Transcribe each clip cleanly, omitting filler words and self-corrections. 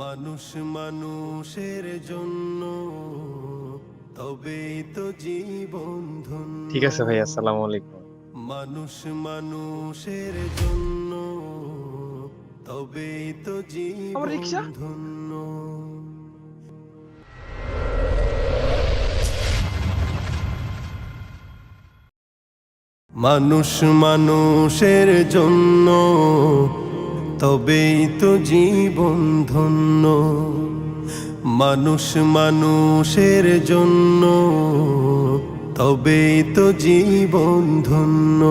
মানুষ মানুষের জন্য তবেই তো জীবন ধন্য। ঠিক আছে ভাই, আসসালামু আলাইকুম। মানুষ মানুষের জন্য তবেই তো আমার জীবন রিক্সা। ধন্য। মানুষ মানুষের জন্য তবেই তো জীবন ধন্য। মানুষ মানুষের জন্য তবেই তো জীবন ধন্য।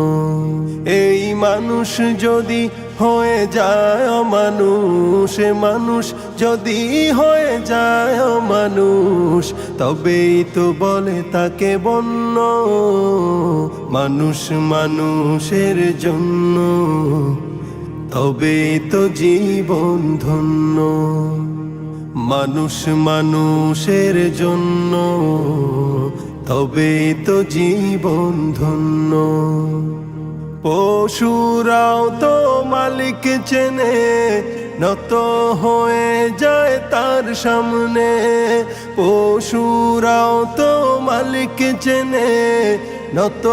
এই মানুষ যদি হয়ে যায় অমানুষ, মানুষ যদি হয়ে যায় অমানুষ, তবেই তো বলে তাকে বন্য। মানুষ মানুষের জন্য তবেই তো জীবন ধন্য। মানুষ মানুষের জন্য তবেই তো জীবন ধন্য। পশুরাও তো মালিক চেনে, নত হয়ে যায় তার সামনে। পশুরাও তো মালিক চেনে, নত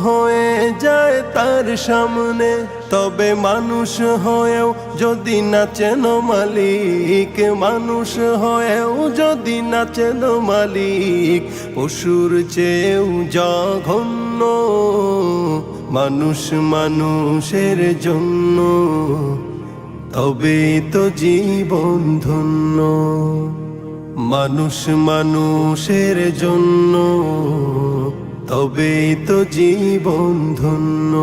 হয়ে যায় তার সামনে। তবে মানুষ হয়েও যদি না চেনো মালিক, মানুষ হয়েও যদি না চেনো মালিক, পশুর চেয়েও জঘন্য। মানুষ মানুষের জন্য তবেই তো জীবন ধন্য। মানুষ মানুষের জন্য তবেই তো জীবন ধন্য।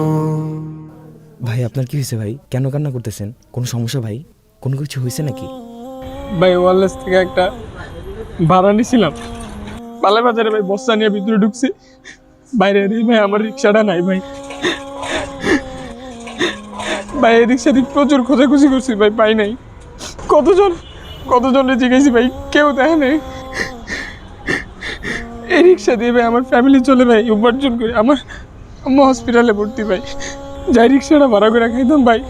ভাই আপনার কি হয়েছে ভাই? কেন কান্না করতেছেন? কোনো সমস্যা ভাই? কোনো কিছু হয়েছে নাকি? ভাই ওয়ারলেস থেকে একটা ভাড়া নিছিলাম, পালা বাজারে ভাই বস্তা নিয়ে ভিতরে ঢুকছি, বাইরে এর ভাই আমার রিক্সাটা নাই ভাই। ভাই এদিক সেদিক প্রচুর খোঁজাখুঁজি করছি ভাই, পাই নাই। কতজনে জিজ্ঞেসি ভাই, কেউ দেখে নেই। এই রিক্সা দিয়ে ভাই আমার ফ্যামিলি চলে ভাই, উপার্জন করে। আমার আম্মা হসপিটালে ভর্তি ভাই, যাই রিক্সাটা ভাড়া করে খাইতাম ভাই,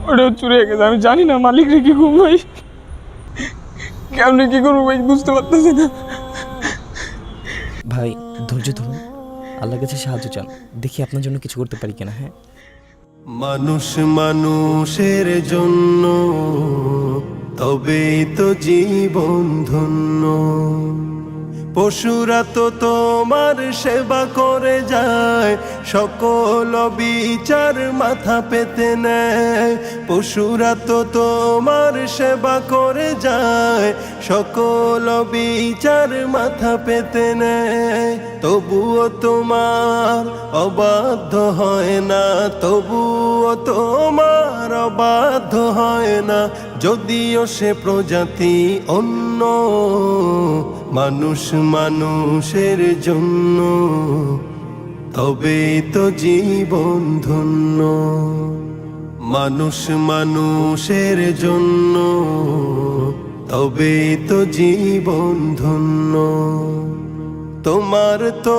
ওটাও চুরে গেছে। আমি জানি না মালিক রে কি করবো ভাই, কেমনি কি করবো ভাই বুঝতে পারতেছি না। ভাই ধৈর্য ধরুন, আল্লাহর কাছে সাহায্য চান, দেখি আপনার জন্য কিছু করতে পারি কিনা। হ্যাঁ, মানুষ মানুষের জন্য তবেই তো জীবন ধন্য। পশুরা তো তোমার সেবা করে যায়, সকল বিচার মাথা পেতে নেয়। পশুরা তো তোমার সেবা করে যায়, সকল বিচার মাথা পেতে নেয়। তবুও তোমার অবাধ্য হয় না, তবুও তোমার অবাধ্য হয় না, যদিও সে প্রজাতি অন্য। মানুষ মানুষের জন্য তবেই তো জীবন ধন্য। মানুষ মানুষের জন্য তবেই তো জীবন ধন্য। তোমার তো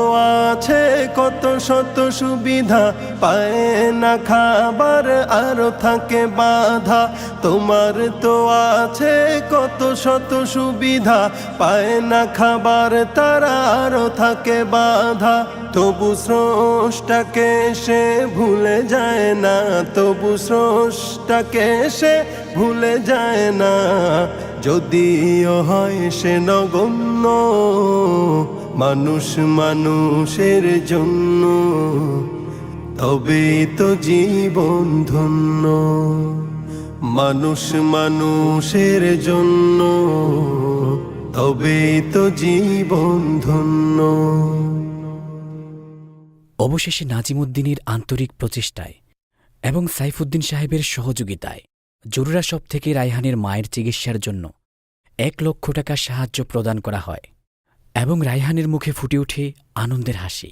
আছে কত শত সুবিধা, পায় না খাবার আরো থাকে বাধা। তোমার তো আছে কত শত সুবিধা, পায় না খাবার তারা আরো থাকে বাধা। তবু স্রষ্টাকে সে ভুলে যায় না, তবু স্রষ্টাকে সে ভুলে যায় না, যদিও হয় সে নগণ্য। মানুষ মানুষের জন্য তবেই তো জীবন ধন্য। মানুষ মানুষের জন্য তবেই তো জীবন ধন্য। অবশেষে নাজিমুদ্দিনের আন্তরিক প্রচেষ্টায় এবং সাইফুদ্দিন সাহেবের সহযোগিতায় জরুরা শপ থেকে রায়হানের মায়ের চিকিৎসার জন্য ১ লক্ষ টাকা সাহায্য প্রদান করা হয় এবং রায়হানের মুখে ফুটে ওঠে আনন্দের হাসি।